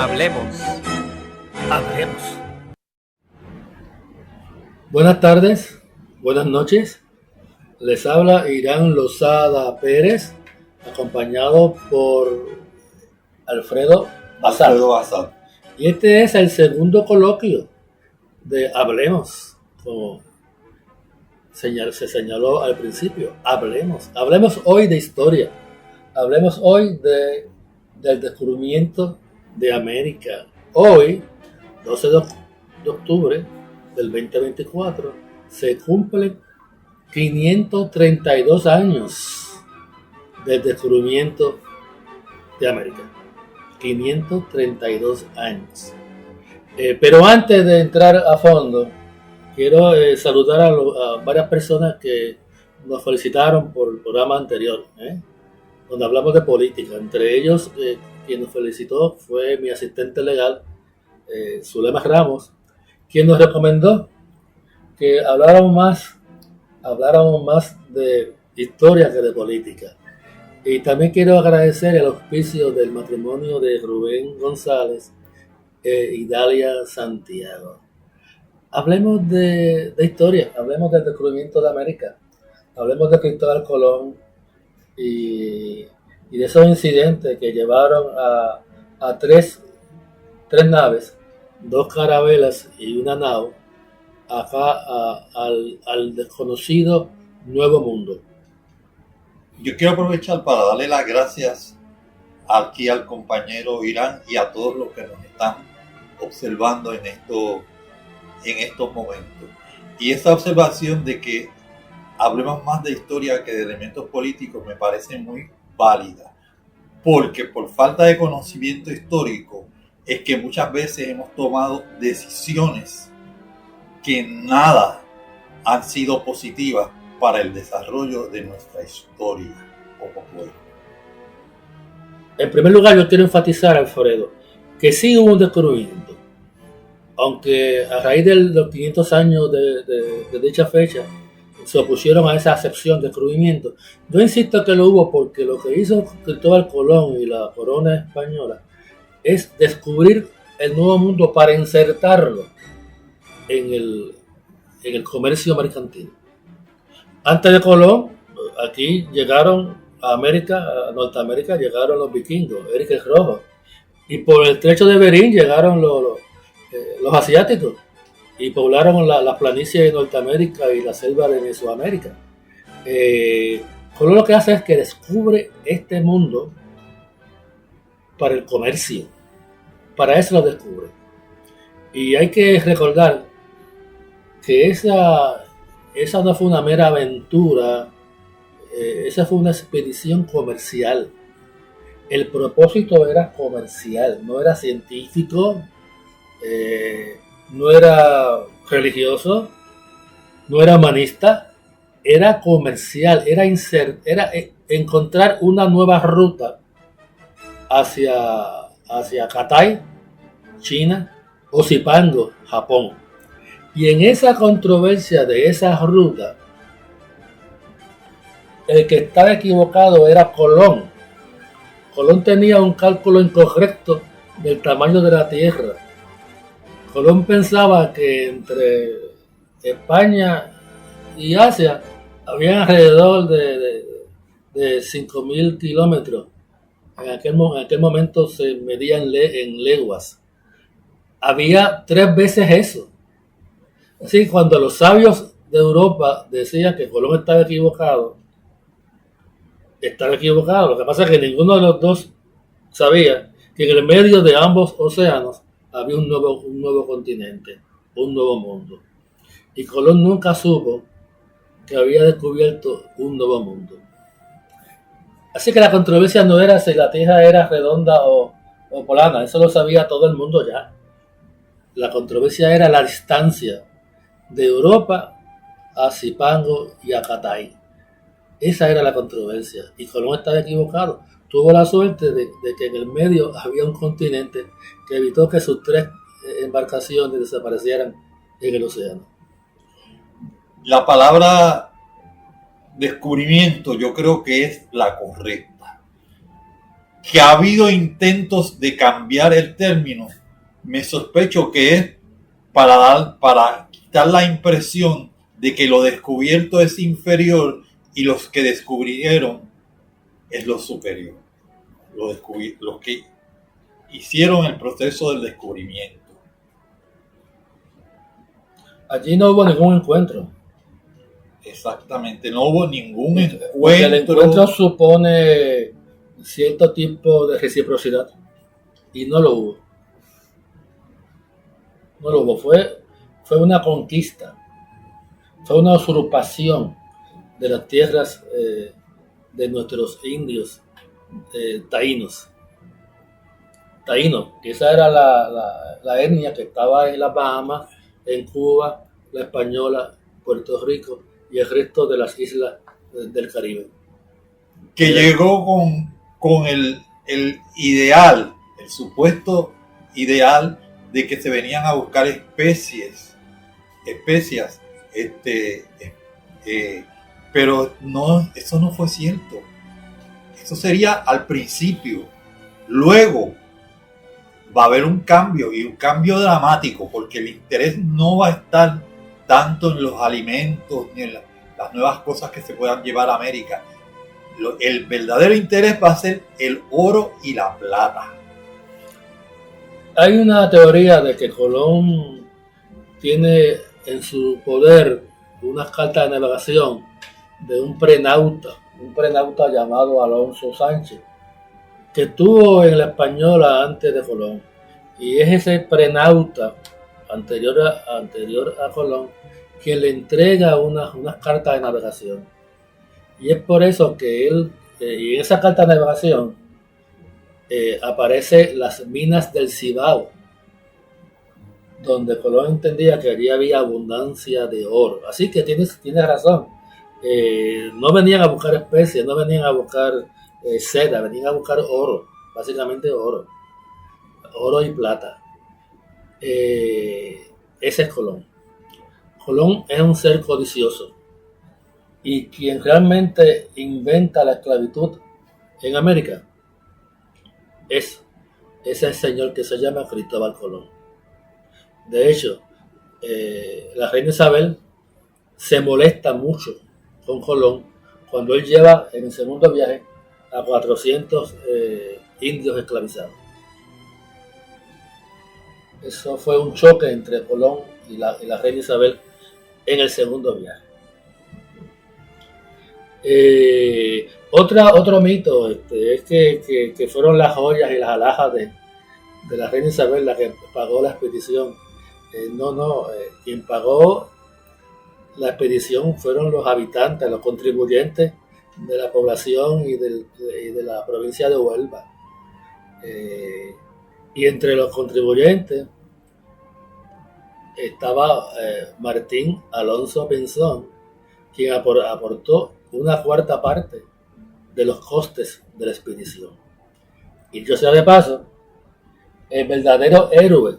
Hablemos. Hablemos. Buenas tardes, buenas noches. Les habla Irán Lozada Pérez, acompañado por Alfredo Bazán. Y este es el segundo coloquio de Hablemos, como se señaló al principio. Hablemos. Hablemos hoy de historia. Hablemos hoy del descubrimiento de América. Hoy, 12 de octubre del 2024, se cumplen 532 años del descubrimiento de América. 532 años. Pero antes de entrar a fondo, quiero saludar a varias personas que nos felicitaron por el programa anterior, donde hablamos de política. Entre ellos, quien nos felicitó fue mi asistente legal, Zulema Ramos, quien nos recomendó que habláramos más de historia que de política. Y también quiero agradecer el auspicio del matrimonio de Rubén González y Dalia Santiago. Hablemos de historia, hablemos del descubrimiento de América, hablemos de Cristóbal Colón y de esos incidentes que llevaron a tres naves, 2 carabelas y una nao, acá al desconocido Nuevo Mundo. Yo quiero aprovechar para darle las gracias aquí al compañero Irán y a todos los que nos están observando en estos momentos. Y esa observación de que hablemos más de historia que de elementos políticos me parece muy válida, porque por falta de conocimiento histórico es que muchas veces hemos tomado decisiones que nada han sido positivas para el desarrollo de nuestra historia como pueblo. En primer lugar, yo quiero enfatizar, Alfredo, que sí hubo un descubrimiento, aunque a raíz de los 500 años de dicha fecha se opusieron a esa acepción de descubrimiento. Yo insisto que lo hubo porque lo que hizo Cristóbal Colón y la corona española es descubrir el Nuevo Mundo para insertarlo en el comercio mercantil. Antes de Colón, aquí llegaron a Norteamérica, llegaron los vikingos, Eric el Rojo, y por el estrecho de Bering llegaron los asiáticos y poblaron la planicie de Norteamérica y la selva de Mesoamérica. Colón lo que hace es que descubre este mundo para el comercio. Para eso lo descubre. Y hay que recordar que esa no fue una mera aventura, esa fue una expedición comercial. El propósito era comercial, no era científico, no era religioso, no era humanista, era comercial, era encontrar una nueva ruta hacia Cathay, China, o Zipango, Japón. Y en esa controversia de esa ruta, el que estaba equivocado era Colón. Colón tenía un cálculo incorrecto del tamaño de la Tierra. Colón pensaba que entre España y Asia había alrededor de 5.000 kilómetros. En aquel momento se medía en leguas. Había 3 veces eso. Así, cuando los sabios de Europa decían que Colón estaba equivocado. Lo que pasa es que ninguno de los dos sabía que en el medio de ambos océanos había un nuevo continente, un nuevo mundo. Y Colón nunca supo que había descubierto un nuevo mundo. Así que la controversia no era si la Tierra era redonda o plana, eso lo sabía todo el mundo ya. La controversia era la distancia de Europa a Zipango y a Cathay. Esa era la controversia. Y Colón estaba equivocado. Tuvo la suerte de que en el medio había un continente que evitó que sus 3 embarcaciones desaparecieran en el océano. La palabra descubrimiento yo creo que es la correcta. que ha habido intentos de cambiar el término, me sospecho que es para quitar la impresión de que lo descubierto es inferior y los que descubrieron es lo superior. Los que hicieron el proceso del descubrimiento. Allí no hubo ningún encuentro. Exactamente, no hubo ningún encuentro. Porque el encuentro supone cierto tipo de reciprocidad y no lo hubo. No lo hubo. Fue una conquista, fue una usurpación de las tierras de nuestros indios taínos, que esa era la etnia que estaba en las Bahamas, en Cuba, la Española, Puerto Rico y el resto de las islas del Caribe. Que llegó con el ideal, el supuesto ideal de que se venían a buscar especias, pero no, eso no fue cierto. Eso sería al principio. Luego va a haber un cambio, y un cambio dramático, porque el interés no va a estar tanto en los alimentos ni en las nuevas cosas que se puedan llevar a América. El verdadero interés va a ser el oro y la plata. Hay una teoría de que Colón tiene en su poder unas cartas de navegación de un prenauta llamado Alonso Sánchez, que estuvo en la Española antes de Colón, y es ese prenauta anterior a Colón quien le entrega unas cartas de navegación, y es por eso que él, y en esa carta de navegación aparece las minas del Cibao, donde Colón entendía que allí había abundancia de oro. Así que tienes razón. No venían a buscar especies, no venían a buscar seda, venían a buscar oro, básicamente oro y plata. Ese es Colón. Colón es un ser codicioso, y quien realmente inventa la esclavitud en América es ese señor que se llama Cristóbal Colón. De hecho, la reina Isabel se molesta mucho con Colón cuando él lleva en el segundo viaje a 400 indios esclavizados. Eso fue un choque entre Colón y la reina Isabel en el segundo viaje. Otro mito es que fueron las joyas y las alhajas de la reina Isabel la que pagó la expedición. Quien pagó la expedición fueron los habitantes, los contribuyentes de la población y de la provincia de Huelva. Y entre los contribuyentes estaba Martín Alonso Pinzón, quien aportó una cuarta parte de los costes de la expedición. Y yo sea de paso, el verdadero héroe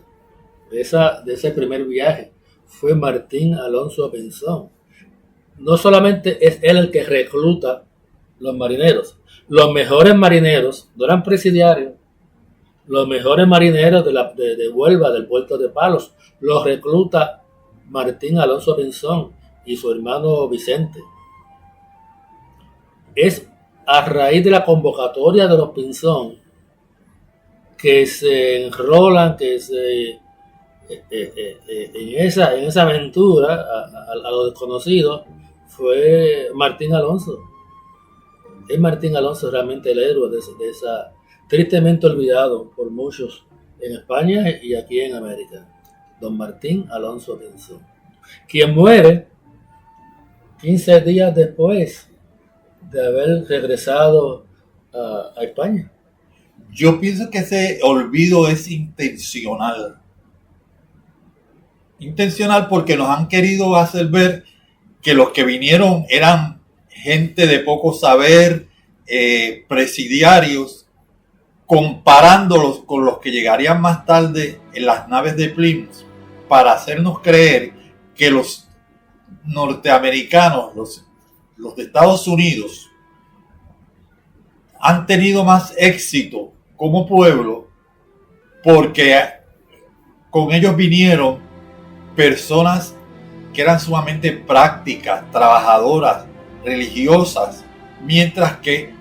de ese primer viaje fue Martín Alonso Pinzón. No solamente es él el que recluta los marineros. Los mejores marineros, no eran presidiarios, los mejores marineros de Huelva, del puerto de Palos, los recluta Martín Alonso Pinzón y su hermano Vicente. Es a raíz de la convocatoria de los Pinzón que se enrolan, en esa aventura a lo desconocido, fue Martín Alonso. Es Martín Alonso realmente el héroe de esa, tristemente olvidado por muchos en España y aquí en América, don Martín Alonso Pinzón, quien muere 15 días después de haber regresado a España. Yo pienso que ese olvido es intencional. Intencional porque nos han querido hacer ver que los que vinieron eran gente de poco saber, presidiarios, comparándolos con los que llegarían más tarde en las naves de Plymouth, para hacernos creer que los norteamericanos, los de Estados Unidos, han tenido más éxito como pueblo porque con ellos vinieron personas que eran sumamente prácticas, trabajadoras, religiosas, mientras que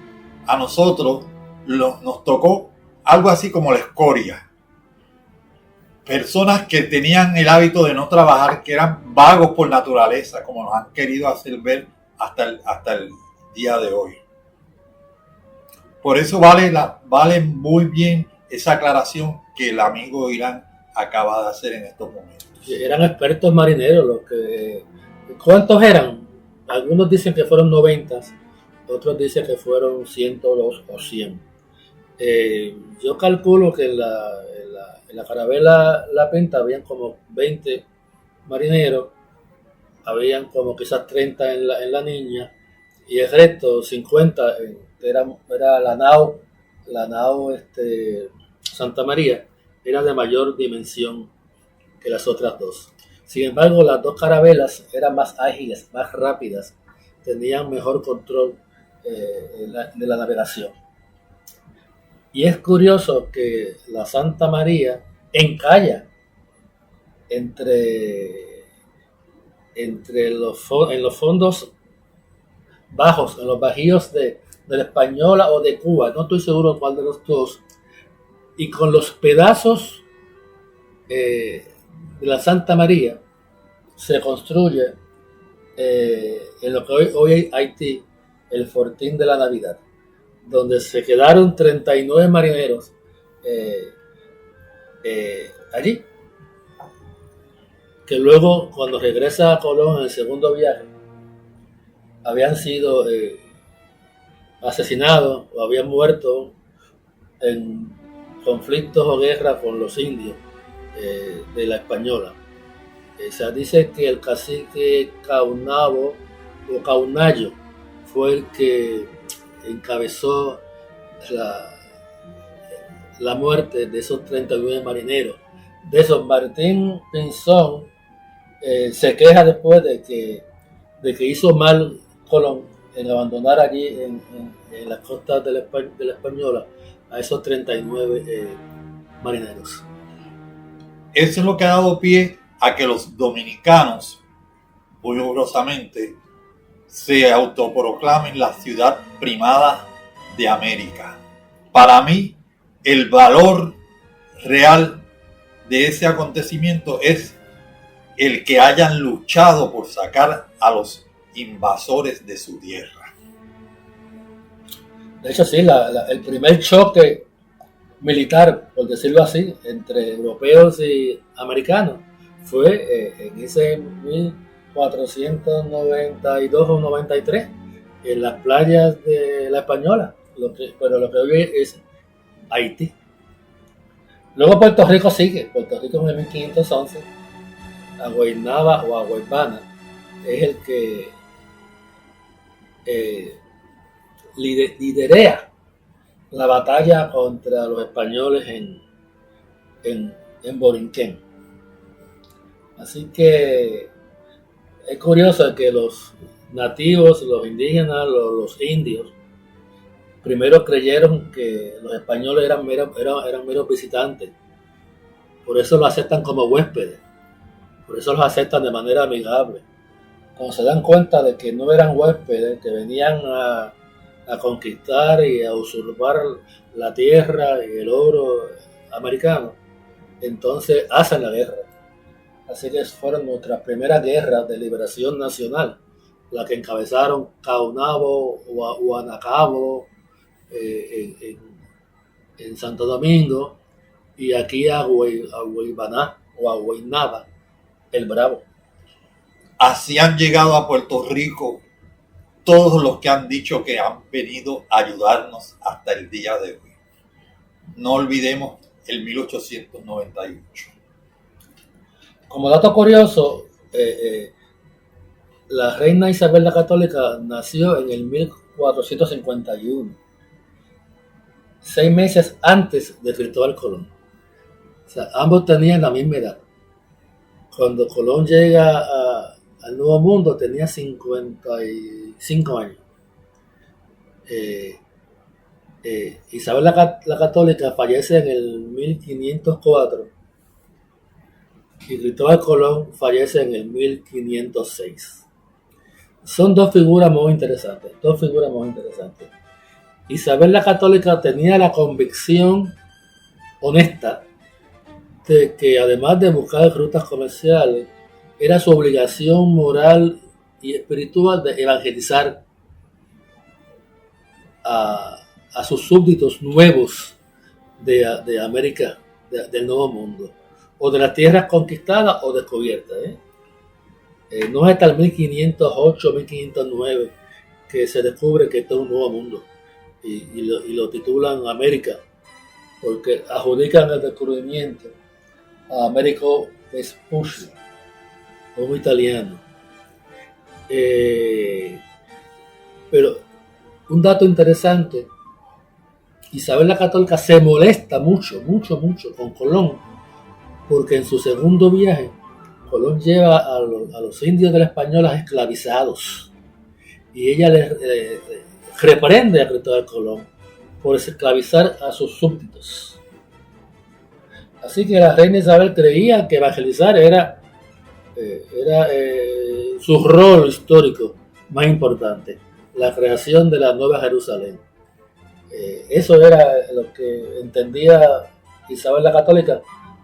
a nosotros nos tocó algo así como la escoria. Personas que tenían el hábito de no trabajar, que eran vagos por naturaleza, como nos han querido hacer ver hasta el día de hoy. Por eso vale muy bien esa aclaración que el amigo Irán acaba de hacer en estos momentos. Eran expertos marineros los que... ¿Cuántos eran? Algunos dicen que fueron 90, otros dicen que fueron 100 o 100. Yo calculo que en la carabela La Pinta habían como 20 marineros, habían como quizás 30 en la Niña, y el resto, 50, era la nao Santa María, era de mayor dimensión que las otras dos. Sin embargo, las dos carabelas eran más ágiles, más rápidas, tenían mejor control de la navegación. Y es curioso que la Santa María encalla en los fondos bajos, en los bajíos de la Española o de Cuba, no estoy seguro cuál de los dos, y con los pedazos de la Santa María se construye en lo que hoy es Haití el Fortín de la Navidad, donde se quedaron 39 marineros allí, que luego cuando regresa a Colón en el segundo viaje habían sido asesinados o habían muerto en conflictos o guerras con los indios de la Española. Se dice que el cacique Caunabo o Caunayo fue el que encabezó la muerte de esos 39 marineros. De esos, Martín Pinzón se queja después de que hizo mal Colón en abandonar allí en las costas de la Española a esos 39 marineros. Eso es lo que ha dado pie a que los dominicanos, muy orgullosamente, se autoproclamen la ciudad primada de América. Para mí, el valor real de ese acontecimiento es el que hayan luchado por sacar a los invasores de su tierra. De hecho, sí, el primer choque militar, por decirlo así, entre europeos y americanos fue en ese 1492 o 93 en las playas de la Española, pero lo que hoy es Haití. Luego Puerto Rico sigue. Puerto Rico en el 1511, a Guaynaba o a Guaybana es el que liderea la batalla contra los españoles en Borinquén. Así que es curioso que los nativos, los indígenas, los indios, primero creyeron que los españoles eran meros visitantes. Por eso los aceptan como huéspedes. Por eso los aceptan de manera amigable. Cuando se dan cuenta de que no eran huéspedes, que venían a conquistar y a usurpar la tierra y el oro americano, entonces hacen la guerra. Así que fueron nuestras primeras guerras de liberación nacional, la que encabezaron Caunabo o Guanacabo en Santo Domingo, y aquí a Guaybaná o a Guaynaba, el Bravo. Así han llegado a Puerto Rico todos los que han dicho que han venido a ayudarnos hasta el día de hoy. No olvidemos el 1898. Como dato curioso, la reina Isabel la Católica nació en el 1451, 6 meses antes de Cristóbal Colón. O sea, ambos tenían la misma edad. Cuando Colón llega al Nuevo Mundo tenía 55 años. Isabel la Católica fallece en el 1504 y Cristóbal Colón fallece en el 1506. Son dos figuras muy interesantes. Isabel la Católica tenía la convicción honesta de que, además de buscar rutas comerciales, era su obligación moral y espiritual de evangelizar a sus súbditos nuevos de América, del Nuevo Mundo, o de las tierras conquistadas o descubiertas. No es hasta el 1508, 1509 que se descubre que esto es un nuevo mundo y lo titulan América, porque adjudican el descubrimiento a Americo Vespucci, un italiano. Pero un dato interesante: Isabel la Católica se molesta mucho con Colón, porque en su segundo viaje Colón lleva a los indios de la Española esclavizados, y ella le reprende a Cristóbal Colón por esclavizar a sus súbditos. Así que la reina Isabel creía que evangelizar era su rol histórico más importante, la creación de la Nueva Jerusalén. Eso era lo que entendía Isabel la Católica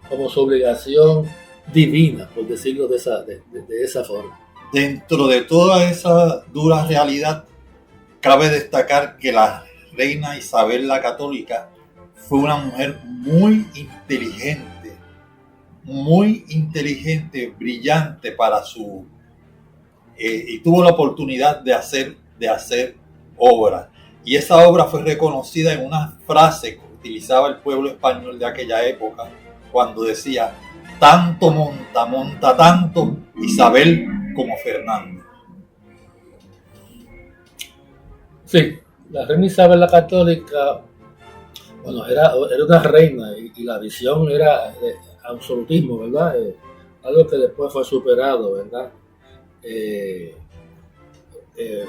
como su obligación divina, por decirlo de esa forma. Dentro de toda esa dura realidad, cabe destacar que la reina Isabel la Católica fue una mujer muy inteligente, brillante para su... y tuvo la oportunidad de hacer obras. Y esa obra fue reconocida en una frase que utilizaba el pueblo español de aquella época, cuando decía: tanto monta tanto Isabel como Fernando. Sí, la reina Isabel la Católica, bueno, era una reina y la visión era de absolutismo, ¿verdad? Algo que después fue superado, ¿verdad?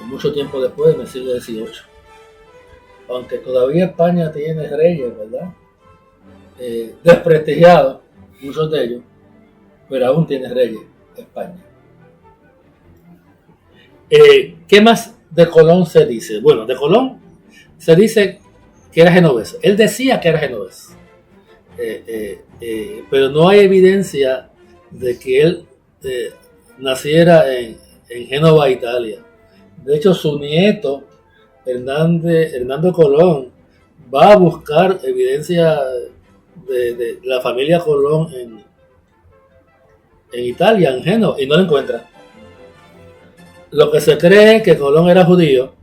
Mucho tiempo después, en el siglo XVIII. Aunque todavía España tiene reyes, ¿verdad? Desprestigiados, muchos de ellos, pero aún tiene reyes España. ¿Qué más de Colón se dice? Bueno, de Colón se dice que era genovés. Él decía que era genovés, pero no hay evidencia de que él naciera en Génova, Italia. De hecho, su nieto Hernando Colón va a buscar evidencia de la familia Colón en Italia, en Génova, y no la encuentra. Lo que se cree es que Colón era judío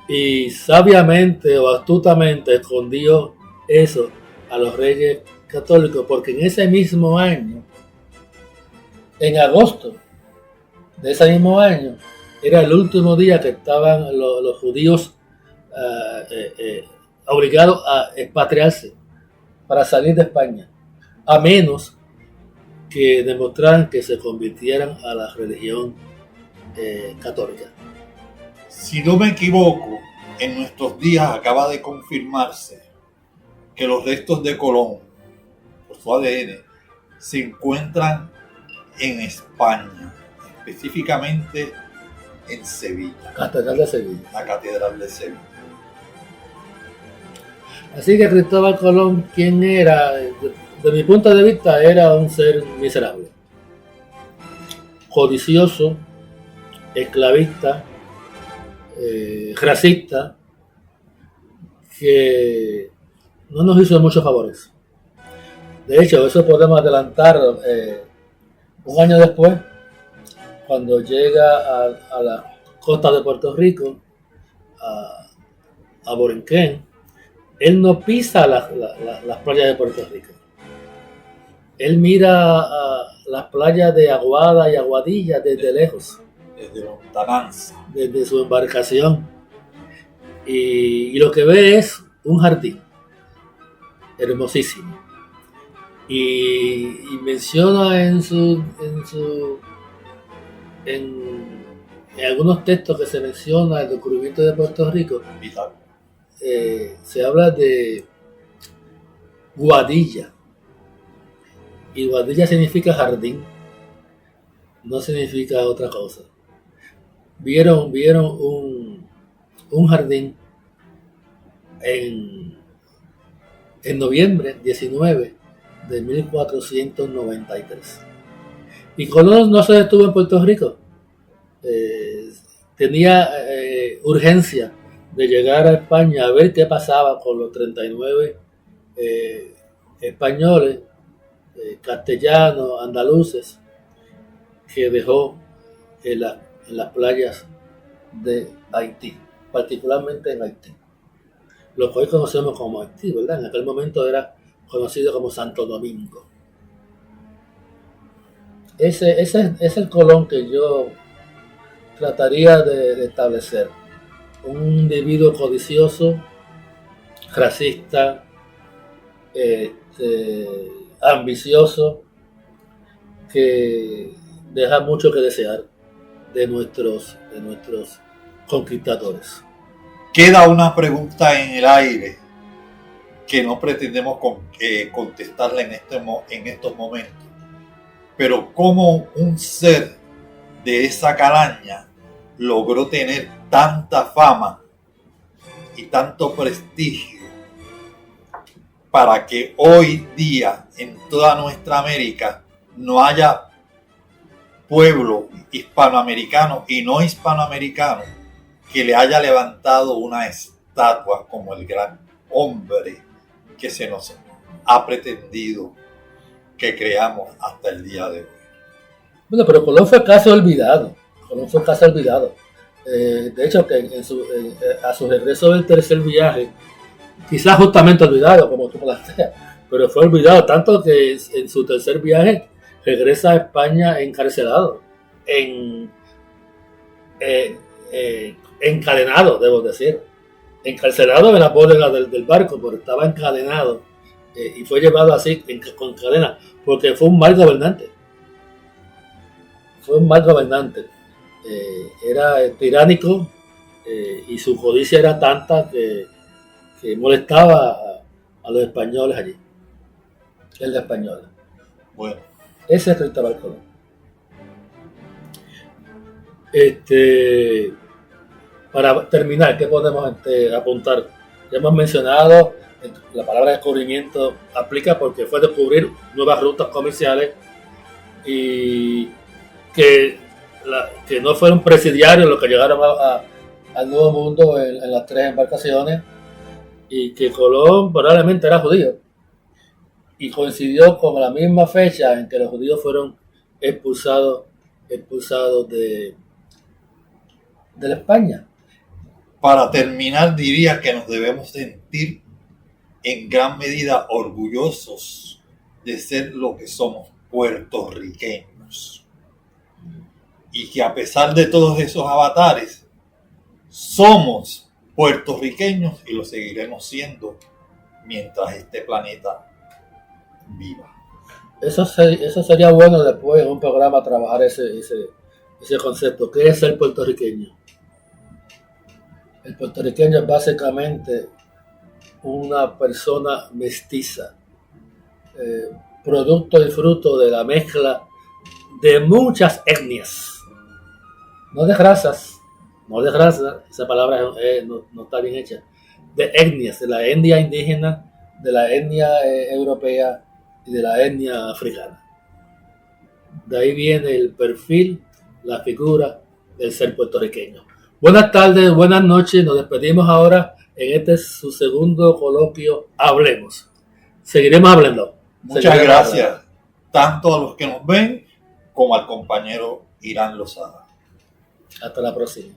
y sabiamente o astutamente escondió eso a los reyes católicos, porque en ese mismo año, en agosto de ese mismo año, era el último día que estaban los judíos obligados a expatriarse para salir de España, a menos que demostraran que se convirtieran a la religión católica. Si no me equivoco, en nuestros días acaba de confirmarse que los restos de Colón, por su ADN, se encuentran en España, específicamente en Sevilla. Catedral de Sevilla. La Catedral de Sevilla. Así que Cristóbal Colón, ¿quién era? De mi punto de vista, era un ser miserable, codicioso, esclavista, racista, que no nos hizo muchos favores. De hecho, eso podemos adelantar un año después, cuando llega a la costa de Puerto Rico, a Borinquén. Él no pisa las playas de Puerto Rico. Él mira las playas de Aguada y Aguadilla desde lejos. Desde lontananza. Desde su embarcación. Y lo que ve es un jardín hermosísimo. Y menciona en algunos textos que se menciona el descubrimiento de Puerto Rico, se habla de Guadilla. Y Guadilla significa jardín, no significa otra cosa. Vieron un jardín en noviembre 19 de 1493. Y Colón no se detuvo en Puerto Rico. Tenía urgencia de llegar a España a ver qué pasaba con los 39 españoles, castellanos, andaluces, que dejó en las playas de Haití, particularmente en Haití. Lo que hoy conocemos como Haití, ¿verdad? En aquel momento era conocido como Santo Domingo. Ese es el Colón que yo trataría de establecer. Un individuo codicioso, racista, ambicioso, que deja mucho que desear de nuestros conquistadores. Queda una pregunta en el aire que no pretendemos contestarla en estos momentos. Pero ¿cómo un ser de esa calaña logró tener tanta fama y tanto prestigio para que hoy día en toda nuestra América no haya pueblo hispanoamericano y no hispanoamericano que le haya levantado una estatua como el gran hombre que se nos ha pretendido que creamos hasta el día de hoy? Bueno, pero Colón fue casi olvidado. De hecho, que a su regreso del tercer viaje, quizás justamente olvidado, como tú planteas, pero fue olvidado tanto que en su tercer viaje regresa a España encarcelado, encadenado, debo decir, encarcelado en la bóveda del barco, porque estaba encadenado y fue llevado así con cadena, porque fue un mal gobernante. Era tiránico y su codicia era tanta que molestaba a los españoles allí. El de españoles. Bueno. Ese es Cristóbal Colón. Para terminar, ¿qué podemos apuntar? Ya hemos mencionado, la palabra descubrimiento aplica porque fue descubrir nuevas rutas comerciales y que no fueron presidiarios los que llegaron al Nuevo Mundo en las 3 embarcaciones, y que Colón probablemente era judío y coincidió con la misma fecha en que los judíos fueron expulsados de la España. Para terminar, diría que nos debemos sentir en gran medida orgullosos de ser lo que somos, puertorriqueños, y que a pesar de todos esos avatares somos puertorriqueños y lo seguiremos siendo mientras este planeta viva. Eso sería bueno después en un programa trabajar ese concepto. ¿Qué es ser puertorriqueño? El puertorriqueño es básicamente una persona mestiza, producto y fruto de la mezcla de muchas etnias, no de razas, esa palabra no está bien hecha, de etnias, de la etnia indígena, de la etnia europea y de la etnia africana. De ahí viene el perfil, la figura del ser puertorriqueño. Buenas tardes, buenas noches, nos despedimos ahora en su segundo coloquio Hablemos. Seguiremos hablando. Muchas gracias, tanto a los que nos ven como al compañero Irán Lozada. Hasta la próxima.